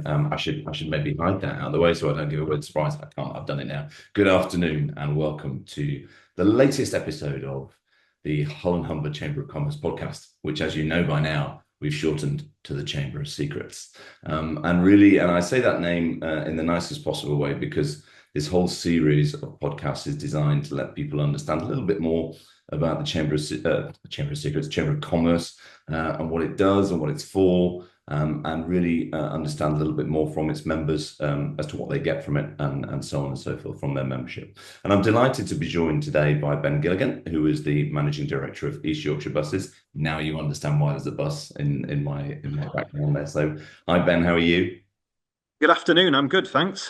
again. I should maybe hide that out of the way so I don't give a weird surprise. I can't. I've done it now. Good afternoon and welcome to the latest episode of the Hull and Humber Chamber of Commerce podcast, which, as you know by now, we've shortened to the Chamber of Secrets. And I say that name in the nicest possible way because this whole series of podcasts is designed to let people understand a little bit more about the Chamber of Secrets, Chamber of Commerce, and what it does and what it's for, and really understand a little bit more from its members as to what they get from it, and so on and so forth from their membership. And I'm delighted to be joined today by Ben Gilligan, who is the Managing Director of East Yorkshire Buses. Now you understand why there's a bus in my background there. So, hi Ben, how are you? Good afternoon. I'm good, thanks.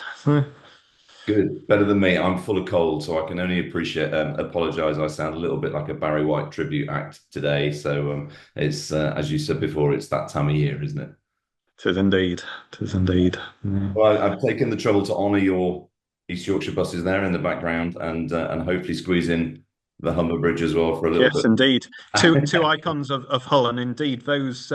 Good, better than me. I'm full of cold, so I can only apologise. I sound a little bit like a Barry White tribute act today. So it's as you said before, it's that time of year, isn't it? Tis indeed. Tis indeed. Mm. Well, I've taken the trouble to honour your East Yorkshire buses there in the background, and hopefully squeeze in the Humber Bridge as well for a little Yes, bit. indeed. Two icons of Hull, and indeed those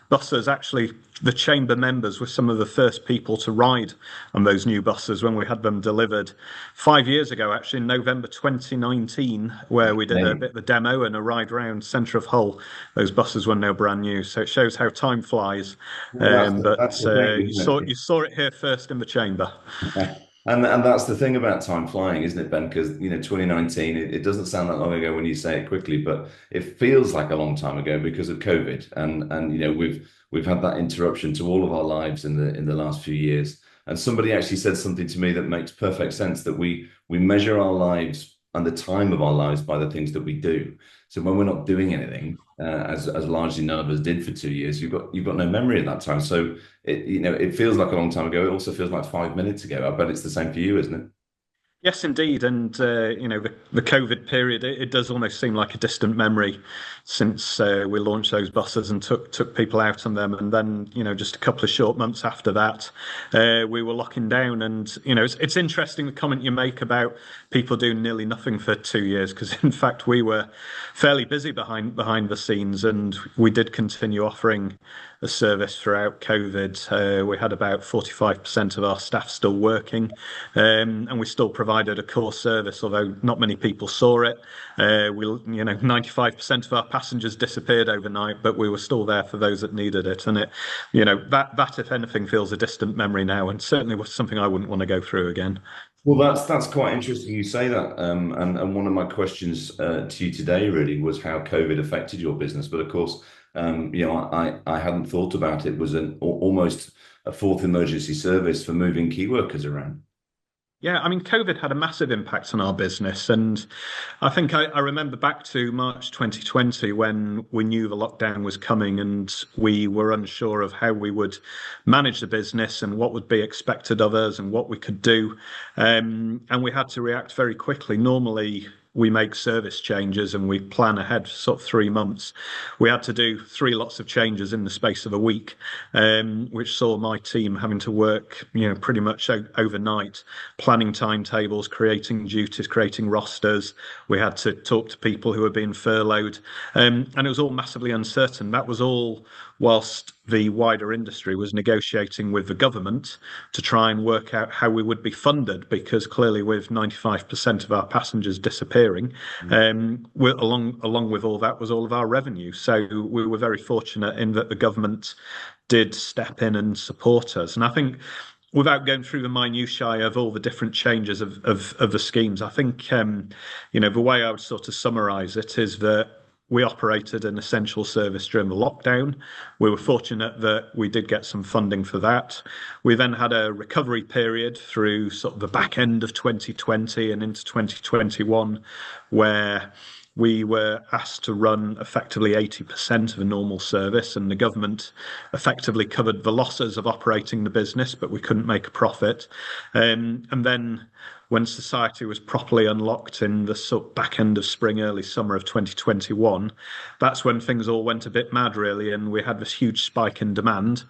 buses. Actually, the chamber members were some of the first people to ride on those new buses when we had them delivered 5 years ago. Actually, in November 2019, where we did a bit of a demo and a ride around centre of Hull. Those buses were now brand new, so it shows how time flies. Well, But that's the thing, you isn't saw it here first in the chamber. it? And that's the thing about time flying, isn't it, Ben? Because 2019, it doesn't sound that long ago when you say it quickly, but it feels like a long time ago because of COVID, and we've had that interruption to all of our lives in the last few years. And somebody actually said something to me that makes perfect sense, that we measure our lives and the time of our lives by the things that we do. So when we're not doing anything, as largely none of us did for 2 years, you've got no memory at that time. So it feels like a long time ago. It also feels like 5 minutes ago. I bet it's the same for you, isn't it? Yes, indeed, and the COVID period, it does almost seem like a distant memory since we launched those buses and took people out on them, and then just a couple of short months after that, we were locking down, and it's interesting the comment you make about people doing nearly nothing for 2 years, because in fact we were fairly busy behind the scenes, and we did continue offering a service throughout COVID. We had about 45% of our staff still working, and we still provided a core service, although not many people saw it. 95% of our passengers disappeared overnight, but we were still there for those that needed it. And that if anything feels a distant memory now, and certainly was something I wouldn't want to go through again. Well, that's quite interesting you say that. And one of my questions to you today really was how COVID affected your business. But of course, I hadn't thought about it was almost a fourth emergency service for moving key workers around. Yeah, I mean, COVID had a massive impact on our business. And I think I remember back to March 2020 when we knew the lockdown was coming and we were unsure of how we would manage the business and what would be expected of us and what we could do. And we had to react very quickly. Normally, we make service changes and we plan ahead for sort of 3 months. We had to do three lots of changes in the space of a week, which saw my team having to work, pretty much overnight, planning timetables, creating duties, creating rosters. We had to talk to people who were being furloughed, and it was all massively uncertain. That was all whilst the wider industry was negotiating with the government to try and work out how we would be funded, because clearly with 95% of our passengers disappearing, along with all that was all of our revenue. So we were very fortunate in that the government did step in and support us. And I think, without going through the minutiae of all the different changes of the schemes, I think the way I would sort of summarise it is that we operated an essential service during the lockdown. We were fortunate that we did get some funding for that. We then had a recovery period through sort of the back end of 2020 and into 2021, where we were asked to run effectively 80% of a normal service, and the government effectively covered the losses of operating the business, but we couldn't make a profit. And then when society was properly unlocked in the sort of back end of spring, early summer of 2021, that's when things all went a bit mad, really, and we had this huge spike in demand.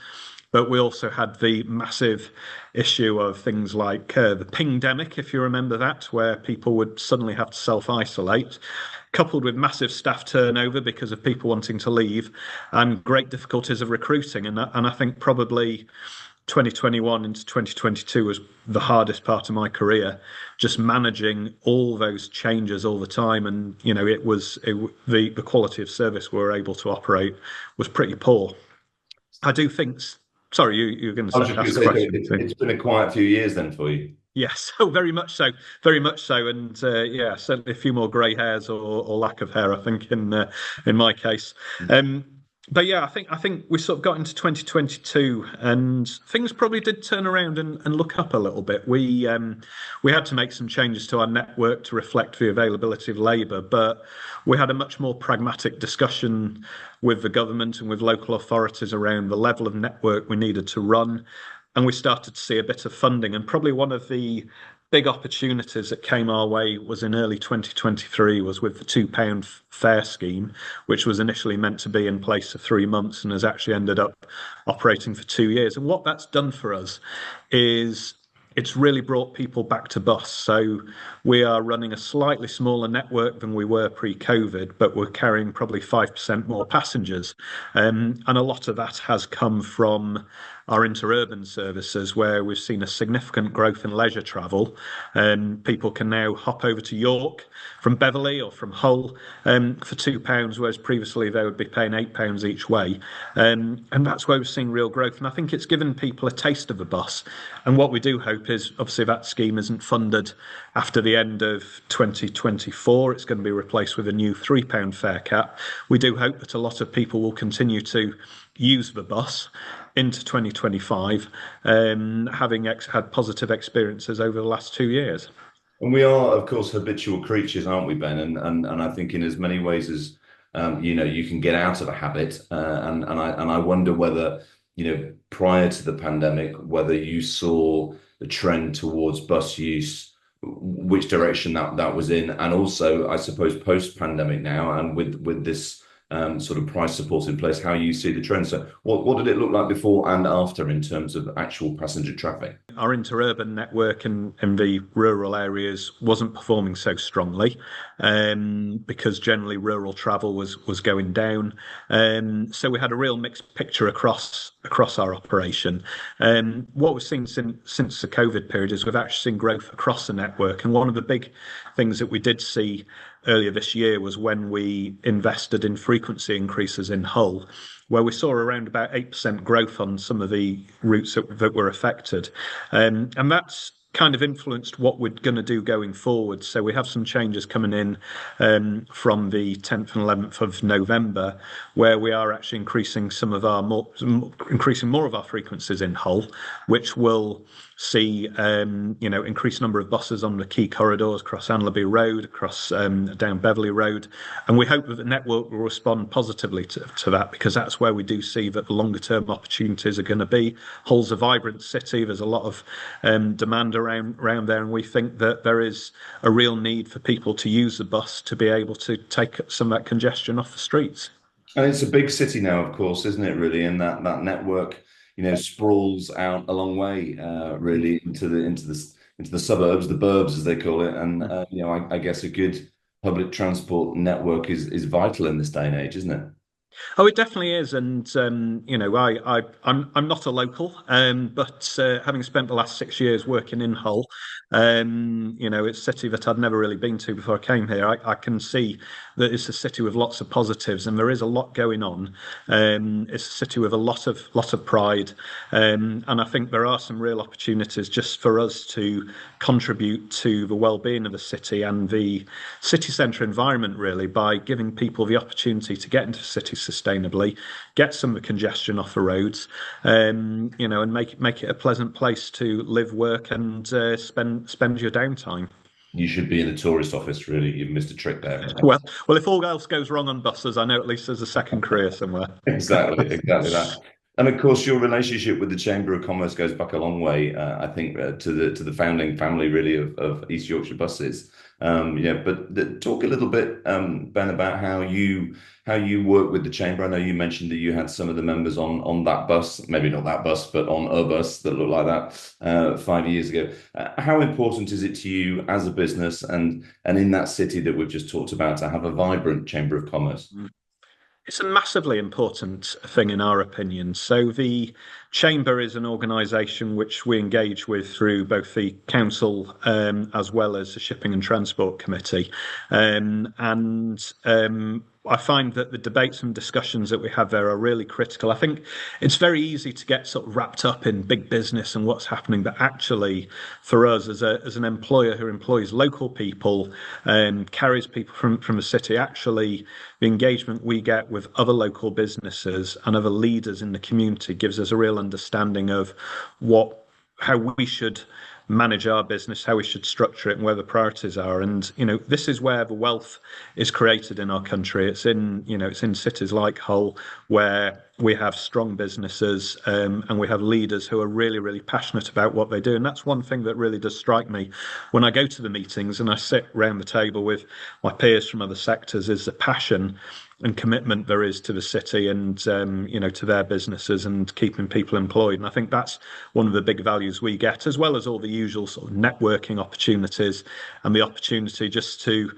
But we also had the massive issue of things like the pingdemic, if you remember that, where people would suddenly have to self-isolate, coupled with massive staff turnover because of people wanting to leave and great difficulties of recruiting. And I think probably 2021 into 2022 was the hardest part of my career, just managing all those changes all the time. And, the quality of service we were able to operate was pretty poor. I do think, sorry, you're going to I was say, just going ask to a say, question. it's been a quiet few years then for you. Yes, oh, very much so, very much so, and certainly a few more grey hairs or lack of hair, I think, in my case. But yeah, I think we sort of got into 2022, and things probably did turn around and look up a little bit. We had to make some changes to our network to reflect the availability of labour, but we had a much more pragmatic discussion with the government and with local authorities around the level of network we needed to run. And we started to see a bit of funding. And probably one of the big opportunities that came our way was in early 2023, was with the £2 fare scheme, which was initially meant to be in place for 3 months and has actually ended up operating for 2 years. And what that's done for us is it's really brought people back to bus. So we are running a slightly smaller network than we were pre-COVID, but we're carrying probably 5% more passengers. And a lot of that has come from our interurban services, where we've seen a significant growth in leisure travel. People can now hop over to York from Beverley or from Hull for £2, whereas previously they would be paying £8 each way. And that's where we've seen real growth. And I think it's given people a taste of a bus. And what we do hope is, obviously, that scheme isn't funded after the end of 2024. It's going to be replaced with a new £3 fare cap. We do hope that a lot of people will continue to use the bus into 2025, having had positive experiences over the last 2 years. And we are, of course, habitual creatures, aren't we, Ben? And I think in as many ways as you can get out of a habit. And I wonder whether, prior to the pandemic, whether you saw the trend towards bus use, which direction that was in, and also, I suppose, post-pandemic now, and with this sort of price support in place, how you see the trend. So what did it look like before and after in terms of actual passenger traffic? Our interurban network in the rural areas wasn't performing so strongly because generally rural travel was going down. So we had a real mixed picture across our operation. What we've seen since the COVID period is we've actually seen growth across the network. And one of the big things that we did see earlier this year was when we invested in frequency increases in Hull, where we saw around about 8% growth on some of the routes that were affected. And that's kind of influenced what we're going to do going forward. So we have some changes coming in from the 10th and 11th of November, where we are actually increasing more of our frequencies in Hull, which will see increased number of buses on the key corridors across Anlaby Road, across down Beverley Road, and we hope that the network will respond positively to that, because that's where we do see that the longer term opportunities are going to be. Hull's a vibrant city. There's a lot of demand around there, and we think that there is a real need for people to use the bus to be able to take some of that congestion off the streets. And it's a big city now, of course, isn't it, really? And that network, sprawls out a long way, really into the suburbs, the burbs, as they call it. And I guess a good public transport network is vital in this day and age, isn't it? Oh, it definitely is, and I'm not a local, but having spent the last 6 years working in Hull, it's a city that I'd never really been to before I came here. I can see that it's a city with lots of positives, and there is a lot going on. It's a city with a lot of pride, and I think there are some real opportunities just for us to contribute to the well-being of the city and the city centre environment, really, by giving people the opportunity to get into the city sustainably, get some of the congestion off the roads, and make it a pleasant place to live, work, and spend your downtime. You should be in the tourist office, really. You've missed a trick there. Well, if all else goes wrong on buses, I know at least there's a second career somewhere. Exactly that. And of course, your relationship with the Chamber of Commerce goes back a long way, I think, to the founding family, really, of East Yorkshire Buses. But talk a little bit, Ben, about how you work with the Chamber. I know you mentioned that you had some of the members on that bus, maybe not that bus, but on a bus that looked like that 5 years ago. How important is it to you as a business and in that city that we've just talked about to have a vibrant Chamber of Commerce? It's a massively important thing, in our opinion. So the Chamber is an organisation which we engage with through both the council as well as the Shipping and Transport Committee. I find that the debates and discussions that we have there are really critical. I think it's very easy to get sort of wrapped up in big business and what's happening, but actually, for us as an employer who employs local people and carries people from the city, actually the engagement we get with other local businesses and other leaders in the community gives us a real understanding of how we should manage our business, how we should structure it, and where the priorities are. And this is where the wealth is created in our country. It's in cities like Hull where we have strong businesses and we have leaders who are really, really passionate about what they do. And that's one thing that really does strike me when I go to the meetings and I sit around the table with my peers from other sectors, is the passion and commitment there is to the city and to their businesses and keeping people employed. And I think that's one of the big values we get, as well as all the usual sort of networking opportunities and the opportunity just to,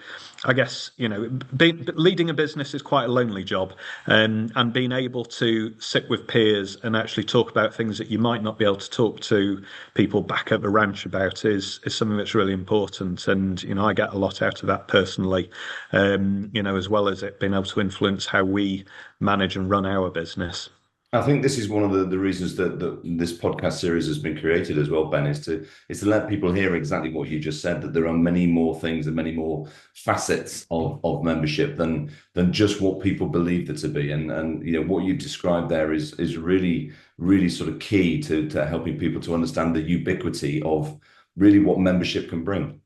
I guess, leading a business is quite a lonely job, and being able to sit with peers and actually talk about things that you might not be able to talk to people back at the ranch about is something that's really important. And I get a lot out of that personally, as well as it being able to influence how we manage and run our business. I think this is one of the reasons that this podcast series has been created as well, Ben, is to let people hear exactly what you just said, that there are many more things and many more facets of membership than just what people believe there to be. And what you've described there is really, really sort of key to helping people to understand the ubiquity of really what membership can bring.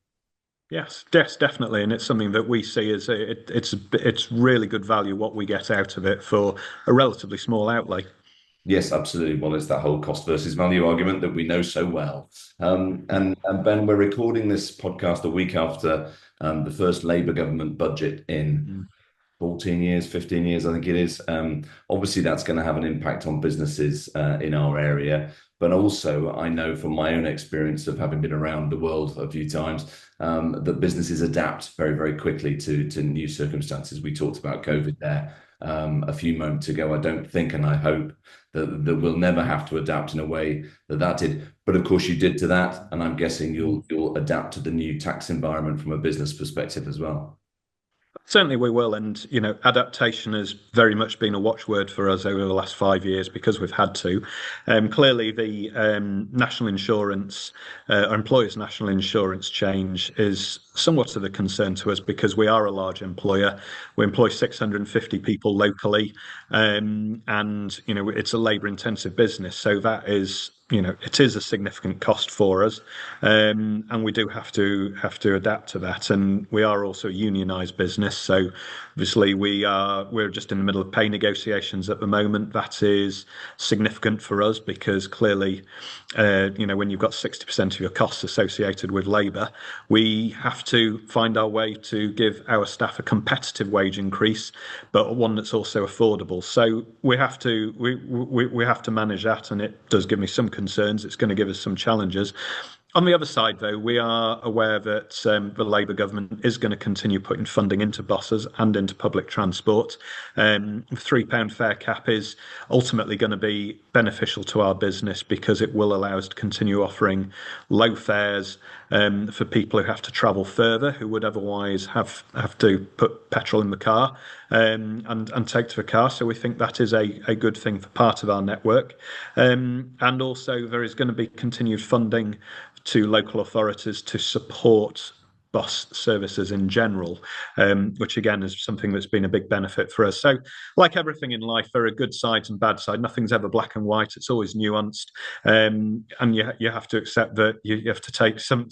Yes, definitely, and it's something that we see as it's really good value what we get out of it for a relatively small outlay. Yes, absolutely. Well, it's that whole cost versus value argument that we know so well. And Ben, we're recording this podcast a week after the first Labour government budget in 14 years, 15 years, I think it is. Obviously, that's going to have an impact on businesses in our area. But also, I know from my own experience of having been around the world a few times, that businesses adapt very, very quickly to new circumstances. We talked about COVID there a few moments ago. I don't think, and I hope that we'll never have to adapt in a way that did. But of course, you did to that, and I'm guessing you'll adapt to the new tax environment from a business perspective as well. Certainly we will, and adaptation has very much been a watchword for us over the last 5 years because we've had to. Clearly, the national insurance, our employers' national insurance change is somewhat of a concern to us because we are a large employer. We employ 650 people locally, and it's a labour-intensive business, so that is. It is a significant cost for us, and we do have to adapt to that. And we are also a unionised business, so obviously we're just in the middle of pay negotiations at the moment. That is significant for us because clearly, when you've got 60% of your costs associated with labour, we have to find our way to give our staff a competitive wage increase, but one that's also affordable. So we have to manage that, and it does give me some concerns. It's going to give us some challenges. On the other side, though, we are aware that the Labour government is going to continue putting funding into buses and into public transport. £3 fare cap is ultimately going to be beneficial to our business because it will allow us to continue offering low fares for people who have to travel further, who would otherwise have to put petrol in the car and take to the car. So we think that is a good thing for part of our network. And also there is going to be continued funding to local authorities to support bus services in general, which again is something that's been a big benefit for us. So like everything in life, there are good sides and bad sides. Nothing's ever black and white. It's always nuanced. And you have to accept that you have to take some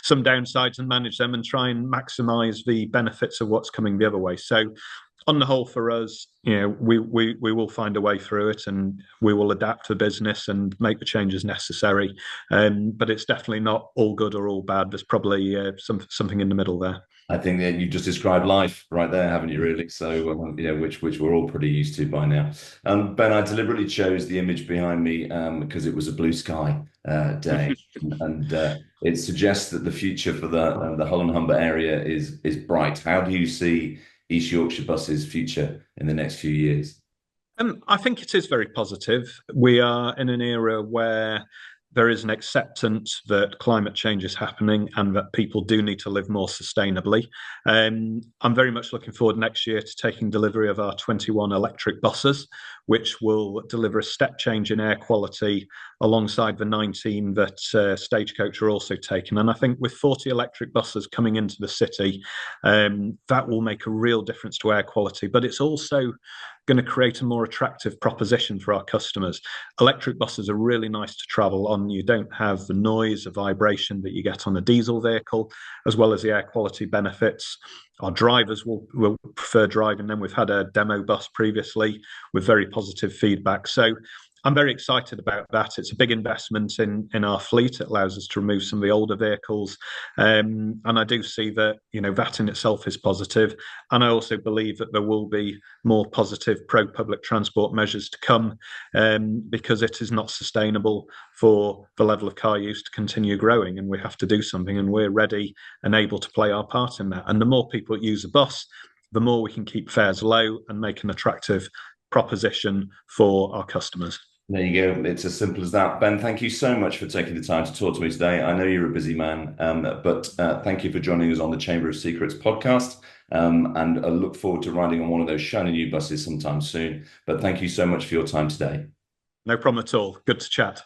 downsides and manage them and try and maximize the benefits of what's coming the other way. So on the whole, for us, we will find a way through it, and we will adapt the business and make the changes necessary. But it's definitely not all good or all bad. There's probably something in the middle there. I think that you just described life right there, haven't you? Really, so which we're all pretty used to by now. Ben, I deliberately chose the image behind me because it was a blue sky day, and it suggests that the future for the Hull and Humber area is bright. How do you see East Yorkshire Bus's future in the next few years? I think it is very positive. We are in an era where there is an acceptance that climate change is happening and that people do need to live more sustainably. I'm very much looking forward next year to taking delivery of our 21 electric buses, which will deliver a step change in air quality alongside the 19 that Stagecoach are also taking. And I think with 40 electric buses coming into the city, that will make a real difference to air quality. But it's also going to create a more attractive proposition for our customers. Electric buses are really nice to travel on. You don't have the noise, the vibration that you get on a diesel vehicle, as well as the air quality benefits. Our drivers will prefer driving them. We've had a demo bus previously with very positive feedback. So I'm very excited about that. It's a big investment in our fleet. It allows us to remove some of the older vehicles. And I do see that, that in itself is positive. And I also believe that there will be more positive pro-public transport measures to come because it is not sustainable for the level of car use to continue growing. And we have to do something. And we're ready and able to play our part in that. And the more people use a bus, the more we can keep fares low and make an attractive proposition for our customers. There you go. It's as simple as that. Ben, thank you so much for taking the time to talk to me today. I know you're a busy man, but thank you for joining us on the Chamber of Secrets podcast. And I look forward to riding on one of those shiny new buses sometime soon. But thank you so much for your time today. No problem at all. Good to chat.